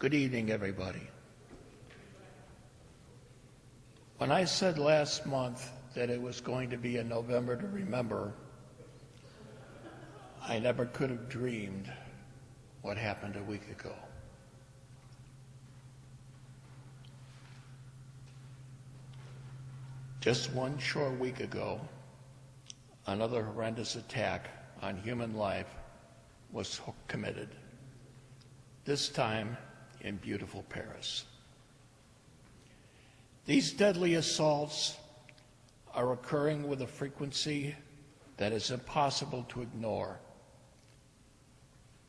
Good evening, everybody. When I said last month that it was going to be a November to remember, I never could have dreamed what happened a week ago. Just one short week ago, another horrendous attack on human life was committed, this time in beautiful Paris. These deadly assaults are occurring with a frequency that is impossible to ignore.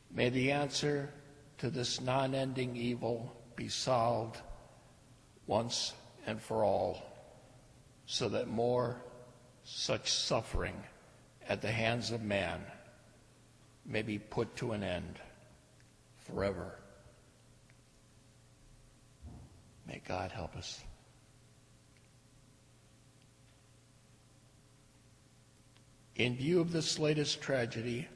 May the answer to this non-ending evil be solved once and for all, so that more such suffering at the hands of man may be put to an end forever. May God help us. In view of this latest tragedy,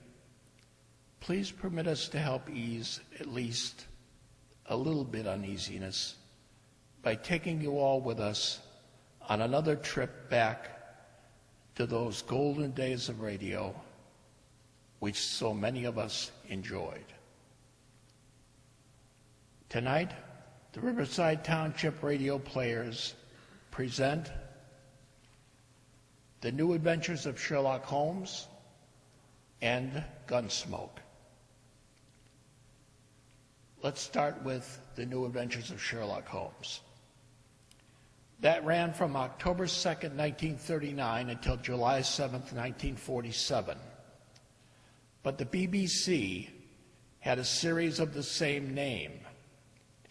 please permit us to help ease at least a little bit uneasiness by taking you all with us on another trip back to those golden days of radio which so many of us enjoyed. Tonight, the Riverside Township Radio Players present The New Adventures of Sherlock Holmes and Gunsmoke. Let's start with The New Adventures of Sherlock Holmes. That ran from October 2nd, 1939 until July 7th, 1947. But the BBC had a series of the same name,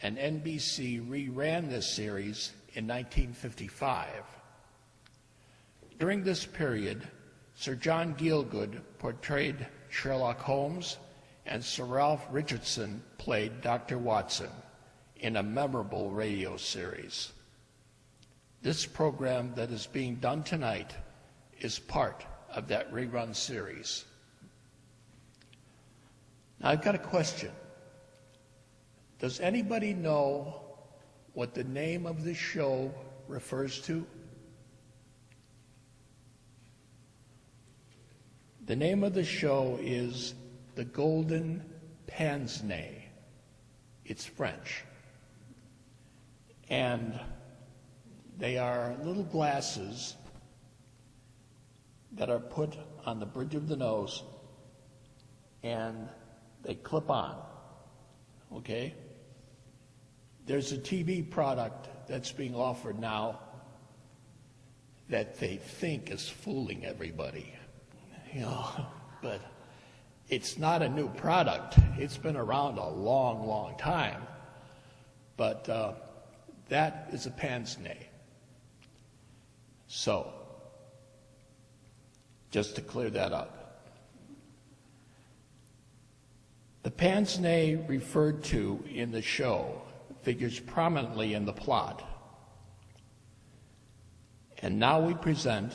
and NBC reran this series in 1955. During this period, Sir John Gielgud portrayed Sherlock Holmes, and Sir Ralph Richardson played Dr. Watson in a memorable radio series. This program that is being done tonight is part of that rerun series. Now, I've got a question. Does anybody know what the name of this show refers to? The name of the show is The Golden Pince. It's French. And they are little glasses that are put on the bridge of the nose and they clip on, okay? There's a TV product that's being offered now that they think is fooling everybody, you know, but it's not a new product. It's been around a long, long time, but that is a pince. So, just to clear that up. The pince referred to in the show figures prominently in the plot. And now we present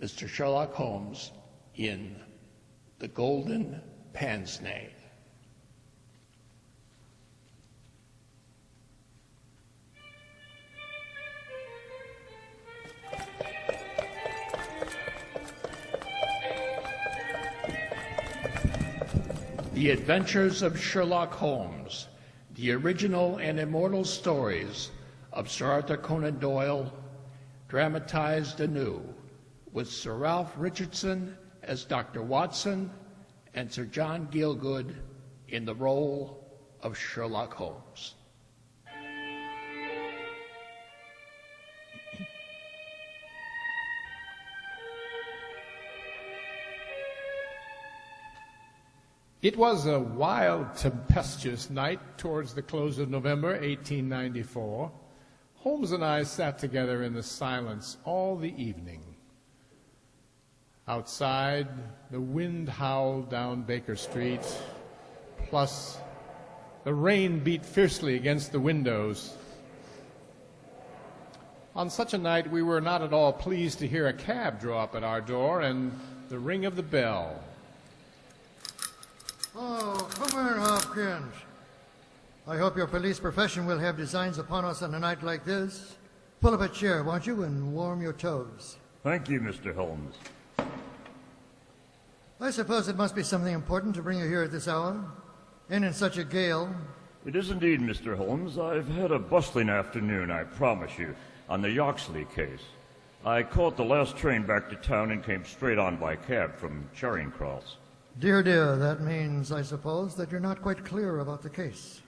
Mr. Sherlock Holmes in The Golden Pince. The Adventures of Sherlock Holmes, the original and immortal stories of Sir Arthur Conan Doyle, dramatized anew, with Sir Ralph Richardson as Dr. Watson and Sir John Gielgud in the role of Sherlock Holmes. It was a wild, tempestuous night towards the close of November 1894. Holmes and I sat together in the silence all the evening. Outside, the wind howled down Baker Street, plus the rain beat fiercely against the windows. On such a night, we were not at all pleased to hear a cab draw up at our door and the ring of the bell. Oh, come in, Hopkins. I hope your police profession will have designs upon us on a night like this. Pull up a chair, won't you, and warm your toes. Thank you, Mr. Holmes. I suppose it must be something important to bring you here at this hour, and in such a gale. It is indeed, Mr. Holmes. I've had a bustling afternoon, I promise you, on the Yoxley case. I caught the last train back to town and came straight on by cab from Charing Cross. Dear, dear, that means, I suppose, that you're not quite clear about the case.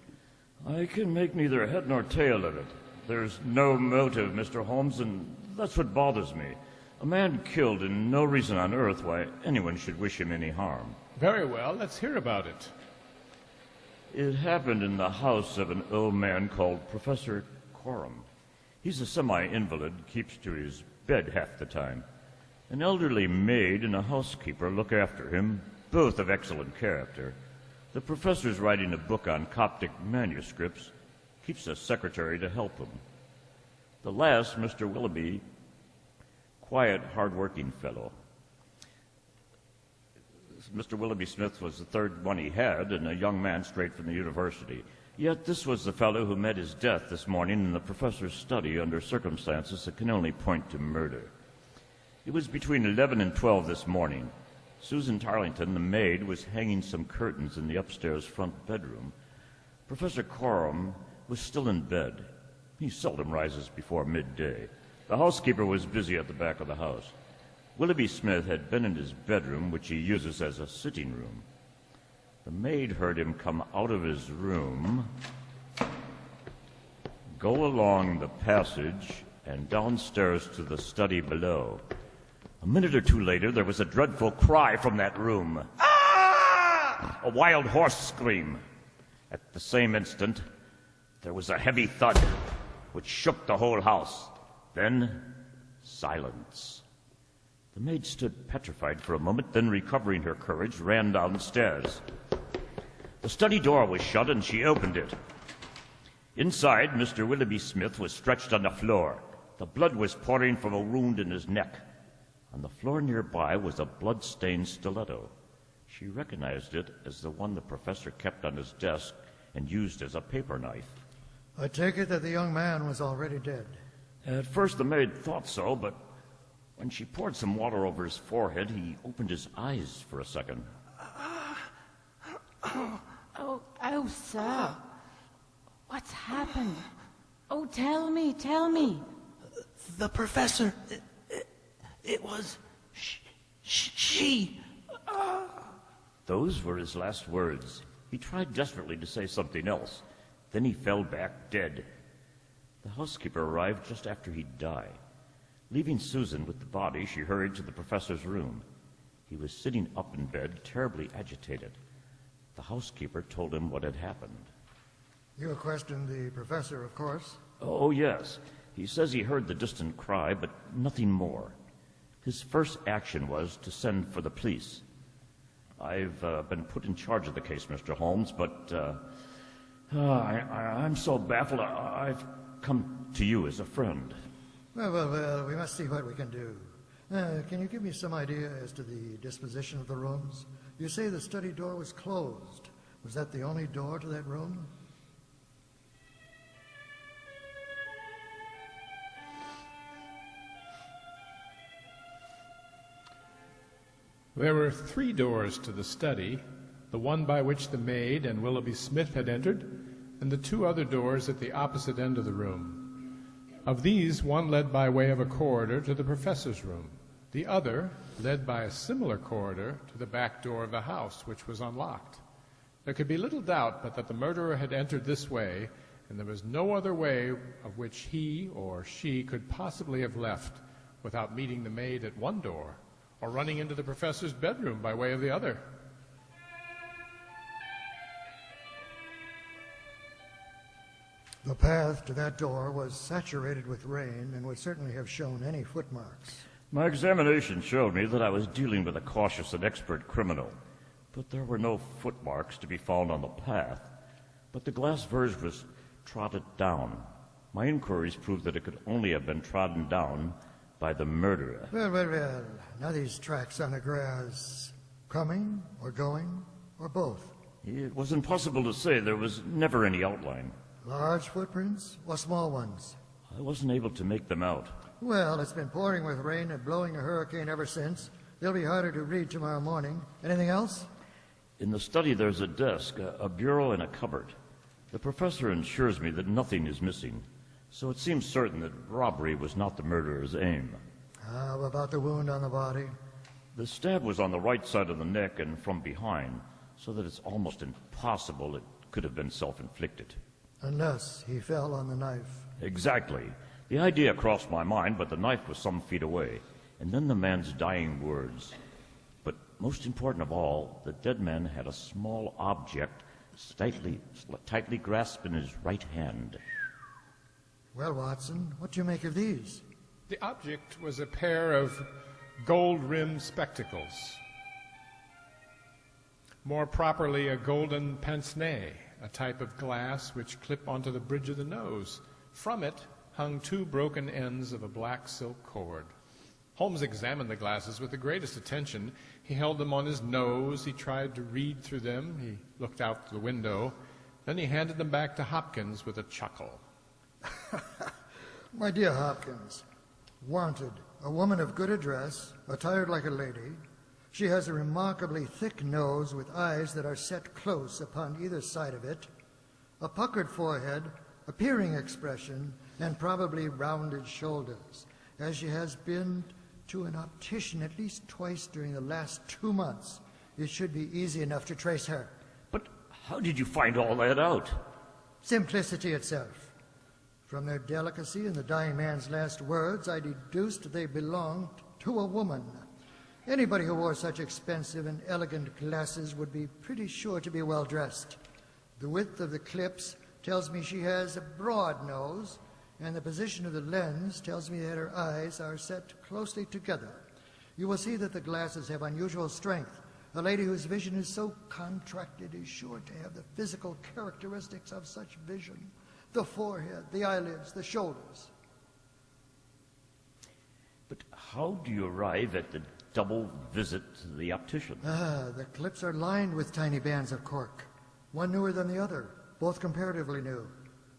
I can make neither head nor tail of it. There's no motive, Mr. Holmes, and that's what bothers me. A man killed, and no reason on earth why anyone should wish him any harm. Very well, let's hear about it. It happened in the house of an old man called Professor Coram. He's a semi-invalid, keeps to his bed half the time. An elderly maid and a housekeeper look after him, both of excellent character. The professor's writing a book on Coptic manuscripts, keeps a secretary to help him. The last, Mr. Willoughby, quiet, hard-working fellow. Mr. Willoughby Smith was the third one he had, and a young man straight from the university. Yet this was the fellow who met his death this morning in the professor's study under circumstances that can only point to murder. It was between 11 and 12 this morning. Susan Tarlington, the maid, was hanging some curtains in the upstairs front bedroom. Professor Coram was still in bed. He seldom rises before midday. The housekeeper was busy at the back of the house. Willoughby Smith had been in his bedroom, which he uses as a sitting room. The maid heard him come out of his room, go along the passage, and downstairs to the study below. A minute or two later, there was a dreadful cry from that room. Ah! A wild horse scream. At the same instant, there was a heavy thud, which shook the whole house. Then, silence. The maid stood petrified for a moment, then recovering her courage, ran downstairs. The study door was shut, and she opened it. Inside, Mr. Willoughby Smith was stretched on the floor. The blood was pouring from a wound in his neck. On the floor nearby was a blood-stained stiletto. She recognized it as the one the professor kept on his desk and used as a paper knife. I take it that the young man was already dead. At first the maid thought so, but when she poured some water over his forehead, he opened his eyes for a second. Oh, sir. What's happened? Oh, tell me. The professor, it was she. Those were his last words. He tried desperately to say something else. Then he fell back dead. The housekeeper arrived just after he'd died. Leaving Susan with the body, she hurried to the professor's room. He was sitting up in bed, terribly agitated. The housekeeper told him what had happened. You questioned the professor, of course. Oh, yes. He says he heard the distant cry, but nothing more. His first action was to send for the police. I've been put in charge of the case, Mr. Holmes, but I'm so baffled. I've come to you as a friend. Well, we must see what we can do. Can you give me some idea as to the disposition of the rooms? You say the study door was closed. Was that the only door to that room? There were 3 doors to the study, the one by which the maid and Willoughby Smith had entered, and the 2 other doors at the opposite end of the room. Of these, one led by way of a corridor to the professor's room. The other led by a similar corridor to the back door of the house, which was unlocked. There could be little doubt but that the murderer had entered this way, and there was no other way of which he or she could possibly have left without meeting the maid at one door or running into the professor's bedroom by way of the other. The path to that door was saturated with rain and would certainly have shown any footmarks. My examination showed me that I was dealing with a cautious and expert criminal, but there were no footmarks to be found on the path. But the glass verge was trodden down. My inquiries proved that it could only have been trodden down by the murderer. Well. Now these tracks on the grass, coming or going, or both? It was impossible to say. There was never any outline. Large footprints or small ones? I wasn't able to make them out. Well, it's been pouring with rain and blowing a hurricane ever since. They'll be harder to read tomorrow morning. Anything else? In the study, there's a desk, a bureau, and a cupboard. The professor assures me that nothing is missing, so it seems certain that robbery was not the murderer's aim. How about the wound on the body? The stab was on the right side of the neck and from behind, so that it's almost impossible it could have been self-inflicted. Unless he fell on the knife. Exactly. The idea crossed my mind, but the knife was some feet away. And then the man's dying words. But most important of all, the dead man had a small object tightly grasped in his right hand. Well, Watson, what do you make of these? The object was a pair of gold-rimmed spectacles. More properly, a golden pince-nez, a type of glass which clip onto the bridge of the nose. From it hung two broken ends of a black silk cord. Holmes examined the glasses with the greatest attention. He held them on his nose. He tried to read through them. He looked out the window. Then he handed them back to Hopkins with a chuckle. My dear Hopkins, wanted, a woman of good address, attired like a lady. She has a remarkably thick nose with eyes that are set close upon either side of it, a puckered forehead, a peering expression, and probably rounded shoulders, as she has been to an optician at least twice during the last 2 months. It should be easy enough to trace her. But how did you find all that out? Simplicity itself. From their delicacy and the dying man's last words, I deduced they belonged to a woman. Anybody who wore such expensive and elegant glasses would be pretty sure to be well dressed. The width of the clips tells me she has a broad nose, and the position of the lens tells me that her eyes are set closely together. You will see that the glasses have unusual strength. A lady whose vision is so contracted is sure to have the physical characteristics of such vision. The forehead, the eyelids, the shoulders. But how do you arrive at the double visit to the optician? The clips are lined with tiny bands of cork, one newer than the other, both comparatively new.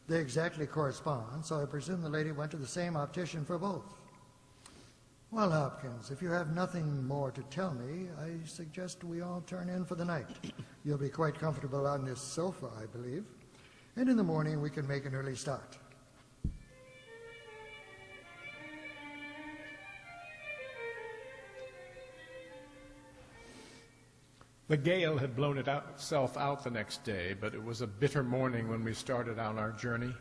They exactly correspond, so I presume the lady went to the same optician for both. Well, Hopkins, if you have nothing more to tell me, I suggest we all turn in for the night. You'll be quite comfortable on this sofa, I believe. And in the morning we can make an early start. The gale had blown itself out the next day, but it was a bitter morning when we started on our journey.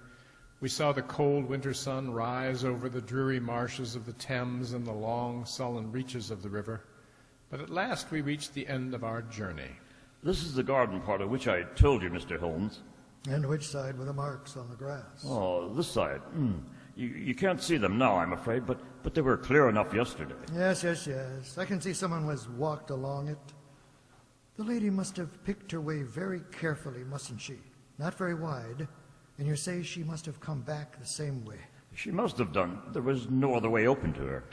We saw the cold winter sun rise over the dreary marshes of the Thames and the long, sullen reaches of the river. But at last we reached the end of our journey. This is the garden part of which I told you, Mr. Holmes. And which side were the marks on the grass? Oh, this side. You can't see them now, I'm afraid, but they were clear enough yesterday. Yes. I can see someone was walked along it. The lady must have picked her way very carefully, mustn't she? Not very wide. And you say she must have come back the same way. She must have done. There was no other way open to her.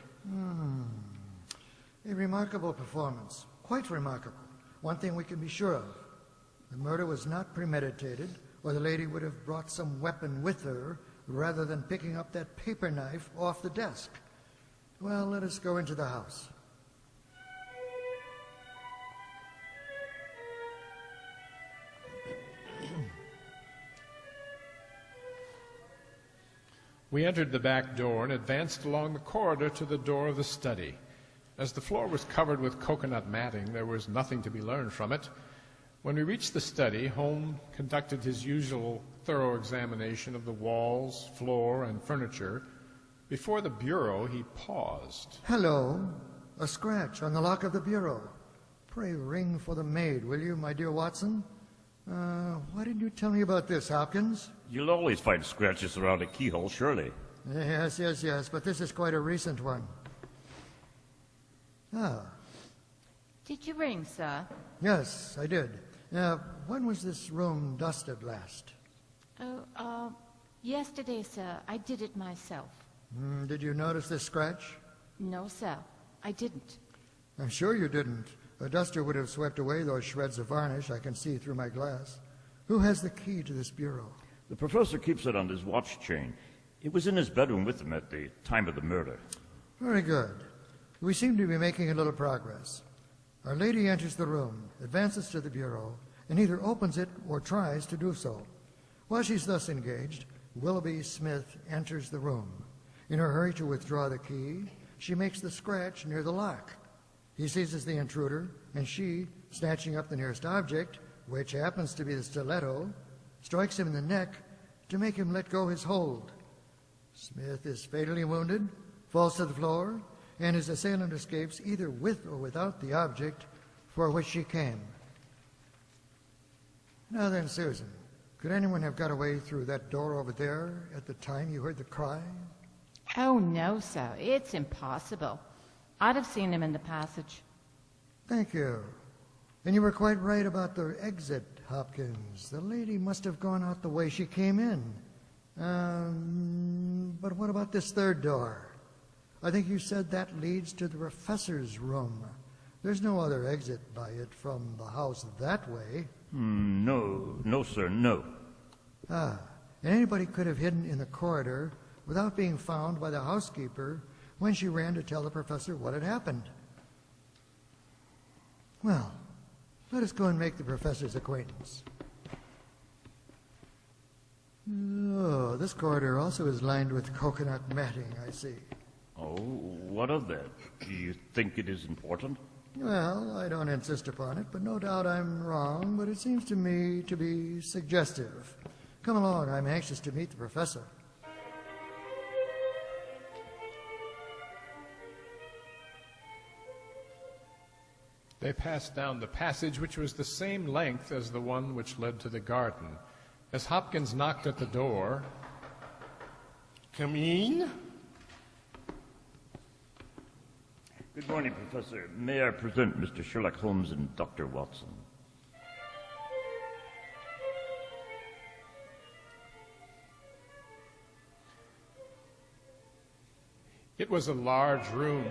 A remarkable performance. Quite remarkable. One thing we can be sure of. The murder was not premeditated, or the lady would have brought some weapon with her rather than picking up that paper knife off the desk. Well, let us go into the house. We entered the back door and advanced along the corridor to the door of the study. As the floor was covered with coconut matting, there was nothing to be learned from it. When we reached the study, Holmes conducted his usual thorough examination of the walls, floor, and furniture. Before the bureau, he paused. Hello. A scratch on the lock of the bureau. Pray ring for the maid, will you, my dear Watson? Why didn't you tell me about this, Hopkins? You'll always find scratches around a keyhole, surely. Yes, but this is quite a recent one. Did you ring, sir? Yes, I did. When was this room dusted last? Yesterday, sir. I did it myself. Did you notice this scratch? No, sir. I didn't. I'm sure you didn't. A duster would have swept away those shreds of varnish I can see through my glass. Who has the key to this bureau? The professor keeps it on his watch chain. It was in his bedroom with him at the time of the murder. Very good. We seem to be making a little progress. Our lady enters the room, advances to the bureau, and either opens it or tries to do so. While she's thus engaged, Willoughby Smith enters the room. In her hurry to withdraw the key, she makes the scratch near the lock. He seizes the intruder, and she, snatching up the nearest object, which happens to be the stiletto, strikes him in the neck to make him let go his hold. Smith is fatally wounded, falls to the floor, and his assailant escapes either with or without the object for which she came. Now then, Susan, could anyone have got away through that door over there at the time you heard the cry? Oh, no, sir. It's impossible. I'd have seen him in the passage. Thank you. And you were quite right about the exit, Hopkins. The lady must have gone out the way she came in. But what about this third door? I think you said that leads to the professor's room. There's no other exit by it from the house that way. No, sir, no. And anybody could have hidden in the corridor without being found by the housekeeper when she ran to tell the professor what had happened. Well, let us go and make the professor's acquaintance. Oh, this corridor also is lined with coconut matting, I see. Oh, what of that? Do you think it is important? Well, I don't insist upon it, but no doubt I'm wrong, but it seems to me to be suggestive. Come along, I'm anxious to meet the professor. They passed down the passage, which was the same length as the one which led to the garden. As Hopkins knocked at the door, Come in. Good morning, Professor. May I present Mr. Sherlock Holmes and Dr. Watson? it was a large room,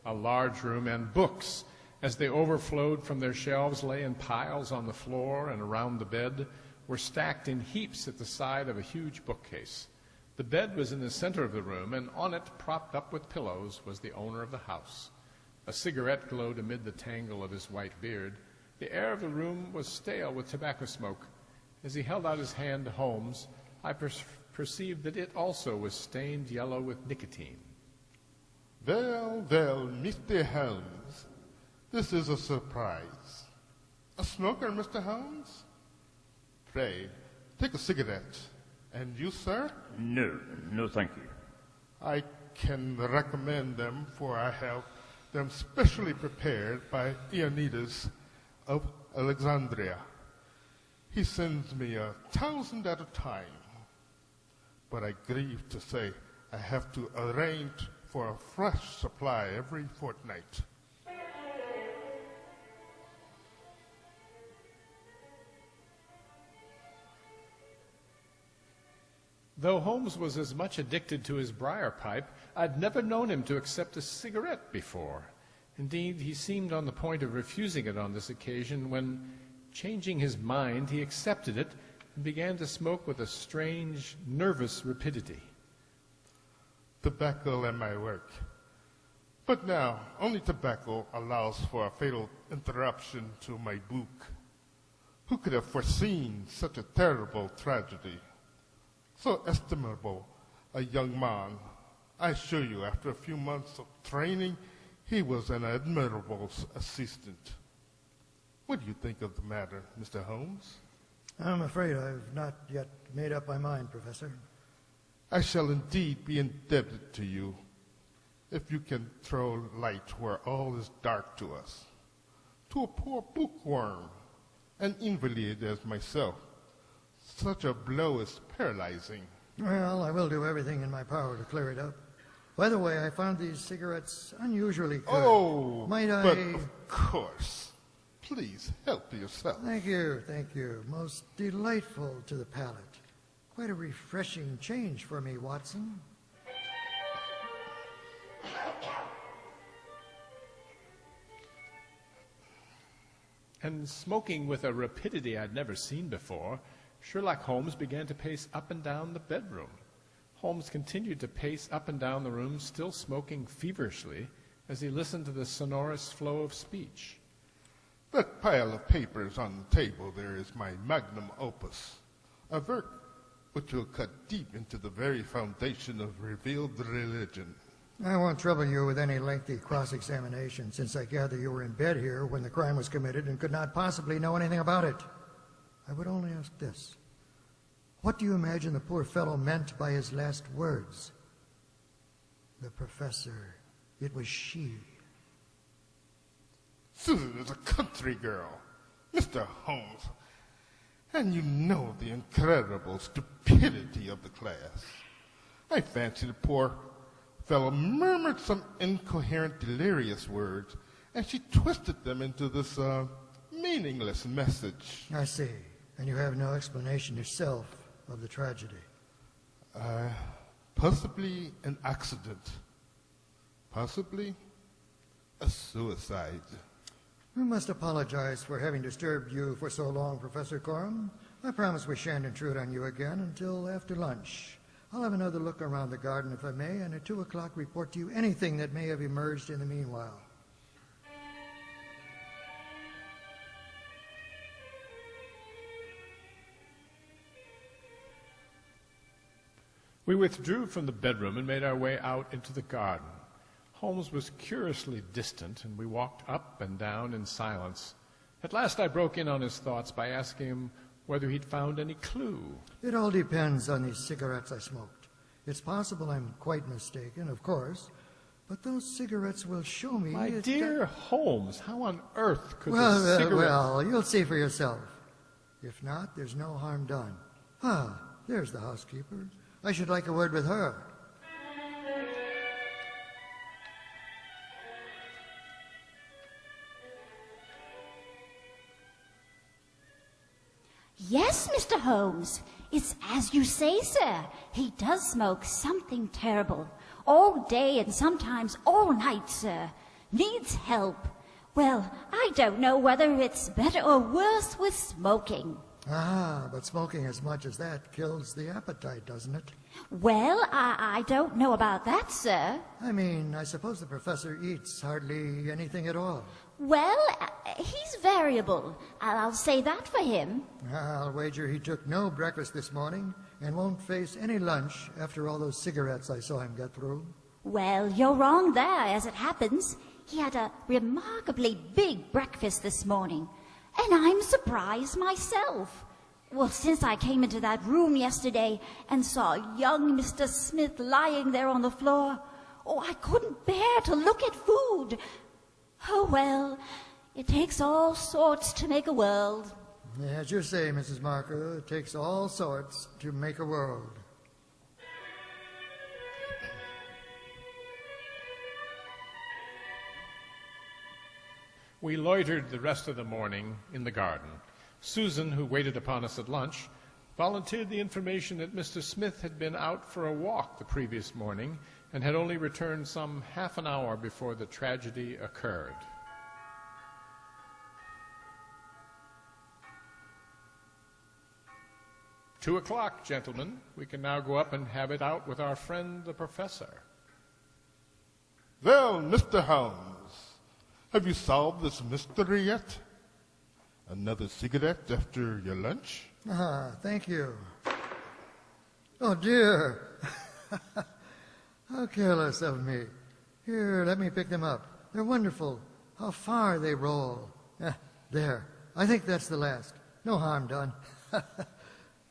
and books, as they overflowed from their shelves, lay in piles on the floor and around the bed, were stacked in heaps at the side of a huge bookcase. The bed was in the center of the room, and on it, propped up with pillows, was the owner of the house. A cigarette glowed amid the tangle of his white beard. The air of the room was stale with tobacco smoke. As he held out his hand to Holmes, I perceived that it also was stained yellow with nicotine. Well, Mr. Holmes, this is a surprise. A smoker, Mr. Holmes? Pray, take a cigarette. And you, sir? No, thank you. I can recommend them, for I have them specially prepared by Ioannidis of Alexandria. He sends me 1,000 at a time. But I grieve to say I have to arrange for a fresh supply every fortnight. Though Holmes was as much addicted to his briar pipe, I'd never known him to accept a cigarette before. Indeed, he seemed on the point of refusing it on this occasion when, changing his mind, he accepted it and began to smoke with a strange, nervous rapidity. Tobacco and my work. But now, only tobacco allows for a fatal interruption to my book. Who could have foreseen such a terrible tragedy? So estimable a young man. I assure you, after a few months of training, he was an admirable assistant. What do you think of the matter, Mr. Holmes? I'm afraid I've not yet made up my mind, Professor. I shall indeed be indebted to you if you can throw light where all is dark to us. To a poor bookworm, an invalid as myself, such a blow is paralyzing. Well, I will do everything in my power to clear it up. By the way, I found these cigarettes unusually good. Oh, Might I... but of course. Please help yourself. Thank you. Most delightful to the palate. Quite a refreshing change for me, Watson. and smoking with a rapidity I'd never seen before, Sherlock Holmes began to pace up and down the bedroom. Holmes continued to pace up and down the room, still smoking feverishly, as he listened to the sonorous flow of speech. That pile of papers on the table there is my magnum opus, a work which will cut deep into the very foundation of revealed religion. I won't trouble you with any lengthy cross-examination, since I gather you were in bed here when the crime was committed and could not possibly know anything about it. I would only ask this. What do you imagine the poor fellow meant by his last words? The professor. It was she. Susan is a country girl, Mr. Holmes, and you know the incredible stupidity of the class. I fancy the poor fellow murmured some incoherent, delirious words, and she twisted them into this meaningless message. I see. And you have no explanation yourself of the tragedy. Possibly an accident. Possibly a suicide. We must apologize for having disturbed you for so long, Professor Coram. I promise we shan't intrude on you again until after lunch. I'll have another look around the garden, if I may, and at 2 o'clock report to you anything that may have emerged in the meanwhile. We withdrew from the bedroom and made our way out into the garden. Holmes was curiously distant, and we walked up and down in silence. At last I broke in on his thoughts by asking him whether he'd found any clue. It all depends on these cigarettes I smoked. It's possible I'm quite mistaken, of course, but those cigarettes will show me... My dear Holmes, how on earth could the Well, cigarettes... well, you'll see for yourself. If not, there's no harm done. Ah, there's the housekeeper. I should like a word with her. Yes, Mr. Holmes. It's as you say, sir. He does smoke something terrible. All day and sometimes all night, sir. Needs help. Well, I don't know whether it's better or worse with smoking. Ah, but smoking as much as that kills the appetite, doesn't it? Well, I don't know about that, sir. I mean, I suppose the professor eats hardly anything at all. Well, he's variable. I'll say that for him. I'll wager he took no breakfast this morning and won't face any lunch after all those cigarettes I saw him get through. Well, you're wrong there, as it happens. He had a remarkably big breakfast this morning, and I'm surprised myself. Well, since I came into that room yesterday and saw young Mr. Smith lying there on the floor, I couldn't bear to look at food. Oh, well, it takes all sorts to make a world. As you say, Mrs. Marker, it takes all sorts to make a world. We loitered the rest of the morning in the garden. Susan, who waited upon us at lunch, volunteered the information that Mr. Smith had been out for a walk the previous morning and had only returned some half an hour before the tragedy occurred. "2 o'clock, gentlemen. We can now go up and have it out with our friend the professor." Well, Mr. Holmes, have you solved this mystery yet? Another cigarette after your lunch? Ah, thank you. Oh, dear. How careless of me. Here, let me pick them up. They're wonderful. How far they roll. There. I think that's the last. No harm done.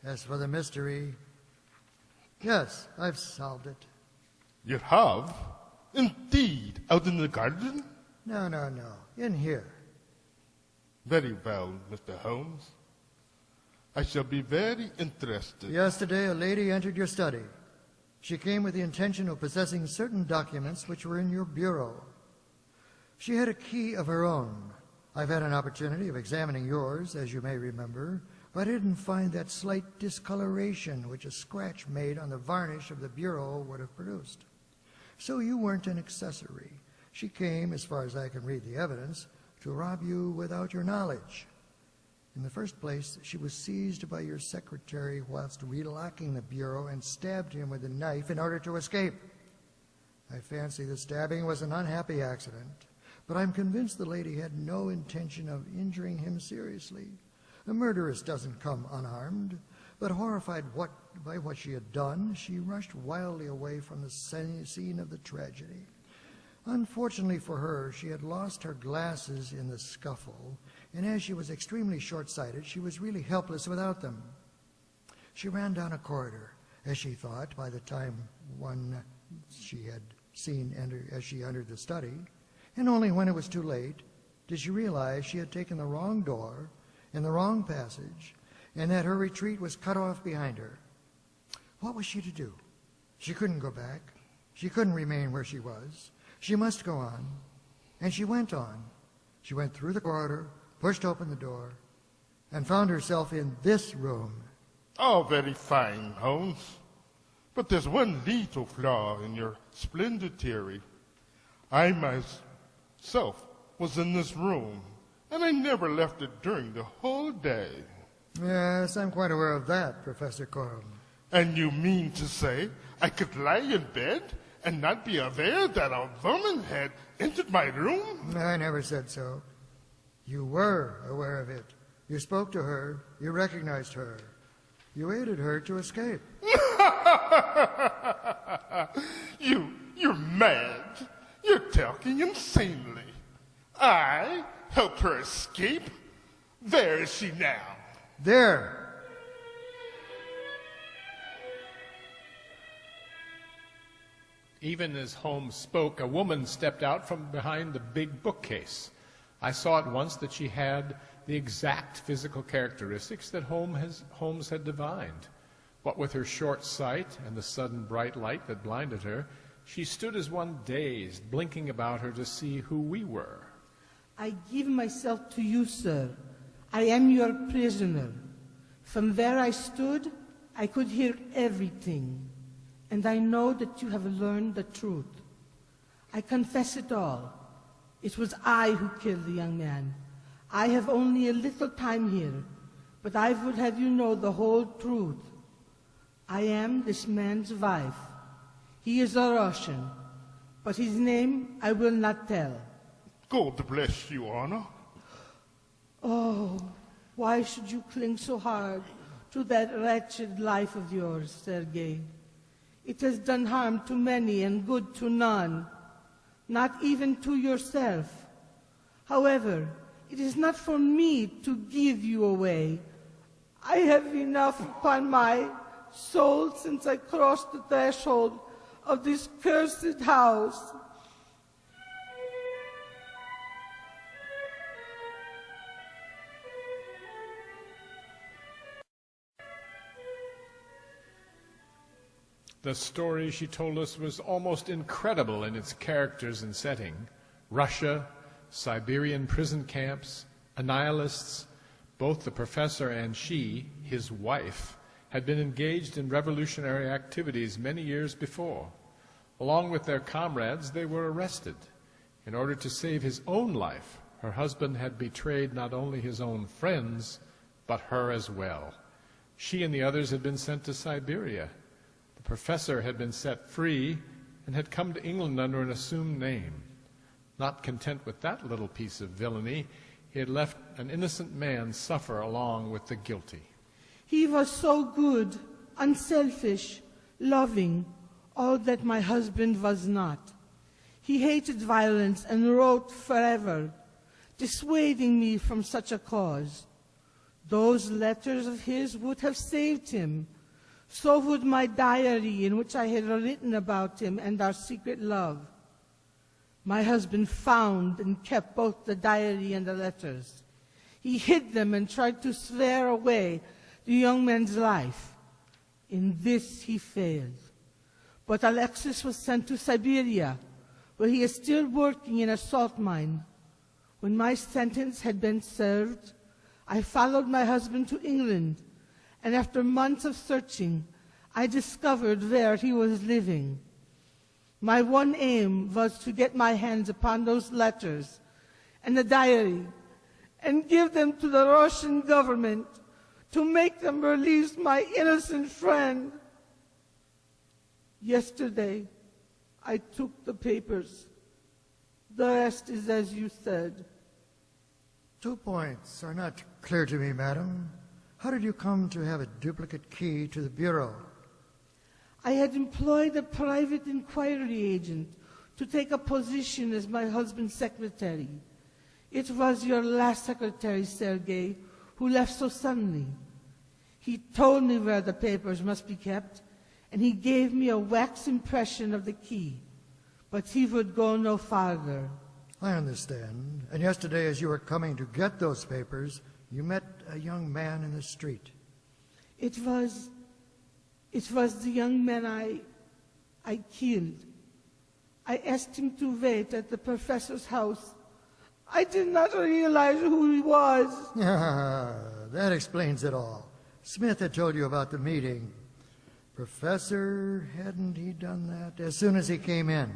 As for the mystery, yes, I've solved it. You have? Indeed. Out in the garden? No. In here. Very well, Mr. Holmes. I shall be very interested. Yesterday, a lady entered your study. She came with the intention of possessing certain documents which were in your bureau. She had a key of her own. I've had an opportunity of examining yours, as you may remember, but I didn't find that slight discoloration which a scratch made on the varnish of the bureau would have produced. So you weren't an accessory. She came, as far as I can read the evidence, to rob you without your knowledge. In the first place, she was seized by your secretary whilst relocking the bureau and stabbed him with a knife in order to escape. I fancy the stabbing was an unhappy accident, but I'm convinced the lady had no intention of injuring him seriously. A murderess doesn't come unarmed, but horrified by what she had done, she rushed wildly away from the scene of the tragedy. Unfortunately for her, she had lost her glasses in the scuffle, and as she was extremely short-sighted, she was really helpless without them. She ran down a corridor, as she thought, by the time one she had seen as she entered the study, and only when it was too late did she realize she had taken the wrong door in the wrong passage, and that her retreat was cut off behind her. What was she to do? She couldn't go back. She couldn't remain where she was. She must go on. And she went on. She went through the corridor, pushed open the door, and found herself in this room. All very fine, Holmes. But there's one little flaw in your splendid theory. I myself was in this room, and I never left it during the whole day. Yes, I'm quite aware of that, Professor Corum. And you mean to say I could lie in bed and not be aware that a woman had entered my room? I never said so. You were aware of it. You spoke to her. You recognized her. You aided her to escape. You're mad. You're talking insanely. I helped her escape? Where is she now? There. Even as Holmes spoke, a woman stepped out from behind the big bookcase. I saw at once that she had the exact physical characteristics that Holmes had divined. What with her short sight and the sudden bright light that blinded her, she stood as one dazed, blinking about her to see who we were. I give myself to you, sir. I am your prisoner. From where I stood, I could hear everything, and I know that you have learned the truth. I confess it all. It was I who killed the young man. I have only a little time here, but I would have you know the whole truth. I am this man's wife. He is a Russian, but his name I will not tell. God bless you, Anna. Oh, why should you cling so hard to that wretched life of yours, Sergei? It has done harm to many and good to none, not even to yourself. However, it is not for me to give you away. I have enough upon my soul since I crossed the threshold of this cursed house. The story she told us was almost incredible in its characters and setting. Russia, Siberian prison camps, annihilists. Both the professor and she, his wife, had been engaged in revolutionary activities many years before. Along with their comrades, they were arrested. In order to save his own life, her husband had betrayed not only his own friends, but her as well. She and the others had been sent to Siberia. The professor had been set free and had come to England under an assumed name. Not content with that little piece of villainy, he had left an innocent man suffer along with the guilty. He was so good, unselfish, loving, all that my husband was not. He hated violence and wrote forever, dissuading me from such a cause. Those letters of his would have saved him. So would my diary in which I had written about him and our secret love. My husband found and kept both the diary and the letters. He hid them and tried to swear away the young man's life. In this he failed. But Alexis was sent to Siberia, where he is still working in a salt mine. When my sentence had been served, I followed my husband to England, and after months of searching, I discovered where he was living. My one aim was to get my hands upon those letters and a diary and give them to the Russian government to make them release my innocent friend. Yesterday, I took the papers. The rest is as you said. 2 points are not clear to me, madam. How did you come to have a duplicate key to the bureau? I had employed a private inquiry agent to take a position as my husband's secretary. It was your last secretary, Sergei, who left so suddenly. He told me where the papers must be kept, and he gave me a wax impression of the key, but he would go no farther. I understand. And yesterday, as you were coming to get those papers, you met a young man in the street. It was the young man I killed. I asked him to wait at the professor's house. I did not realize who he was. That explains it all. Smith had told you about the meeting. Professor, hadn't he done that? As soon as he came in.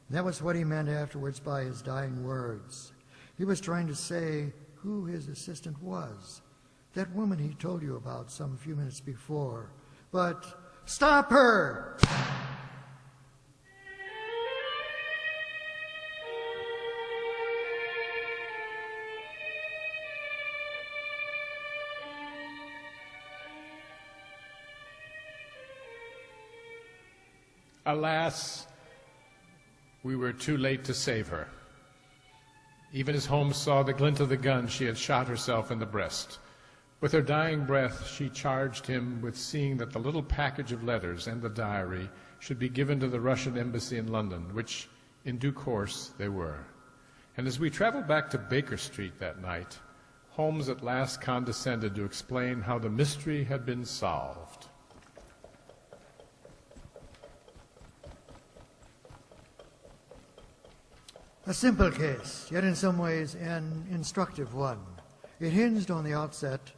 That was what he meant afterwards by his dying words. He was trying to say who his assistant was. That woman he told you about some few minutes before. But stop her! Alas, we were too late to save her. Even as Holmes saw the glint of the gun, she had shot herself in the breast. With her dying breath, she charged him with seeing that the little package of letters and the diary should be given to the Russian embassy in London, which, in due course, they were. And as we traveled back to Baker Street that night, Holmes at last condescended to explain how the mystery had been solved. A simple case, yet in some ways an instructive one. It hinged on the outset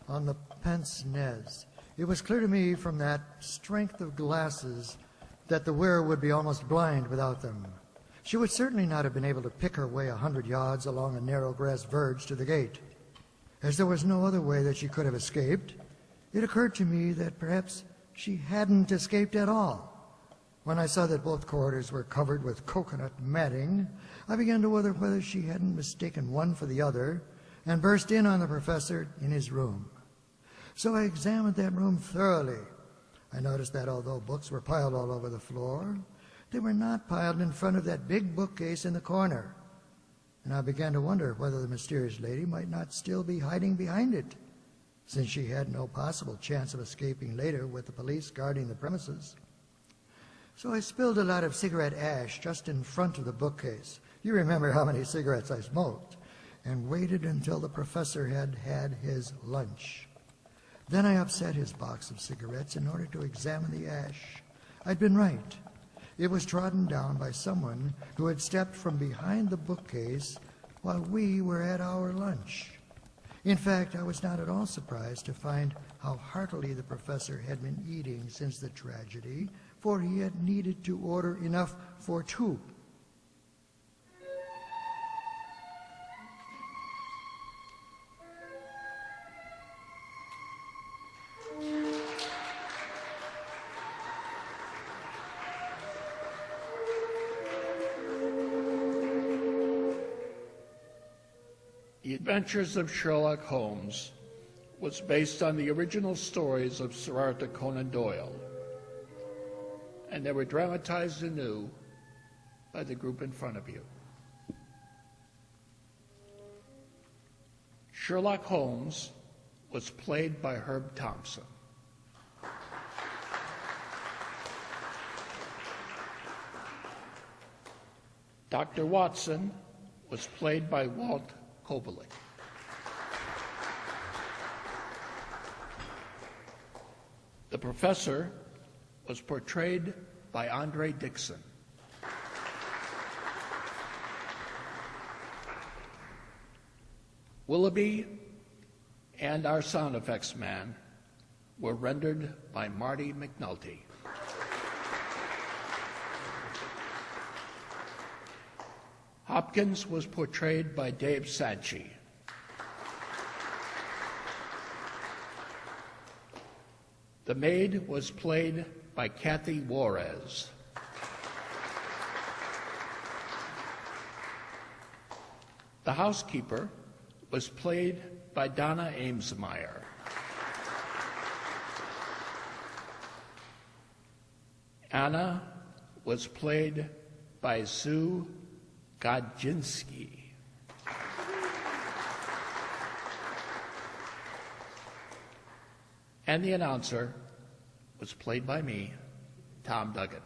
on the Pince nez. It was clear to me from that strength of glasses that the wearer would be almost blind without them. She would certainly not have been able to pick her way 100 yards along a narrow grass verge to the gate. As there was no other way that she could have escaped, it occurred to me that perhaps she hadn't escaped at all. When I saw that both corridors were covered with coconut matting, I began to wonder whether she hadn't mistaken one for the other and burst in on the professor in his room. So I examined that room thoroughly. I noticed that although books were piled all over the floor, they were not piled in front of that big bookcase in the corner. And I began to wonder whether the mysterious lady might not still be hiding behind it, since she had no possible chance of escaping later with the police guarding the premises. So I spilled a lot of cigarette ash just in front of the bookcase. You remember how many cigarettes I smoked, and waited until the professor had had his lunch. Then I upset his box of cigarettes in order to examine the ash. I'd been right. It was trodden down by someone who had stepped from behind the bookcase while we were at our lunch. In fact, I was not at all surprised to find how heartily the professor had been eating since the tragedy, for he had needed to order enough for two. The Adventures of Sherlock Holmes was based on the original stories of Sir Arthur Conan Doyle, and they were dramatized anew by the group in front of you. Sherlock Holmes was played by Herb Thompson. Dr. Watson was played by Walt Kobelik. The professor was portrayed by Andre Dixon. Willoughby and our sound effects man were rendered by Marty McNulty. Hopkins was portrayed by Dave Sanchi. The maid was played by Kathy Juarez. The housekeeper was played by Donna Amesmeyer. Anna was played by Sue Godzinski. And the announcer was played by me, Tom Duggan.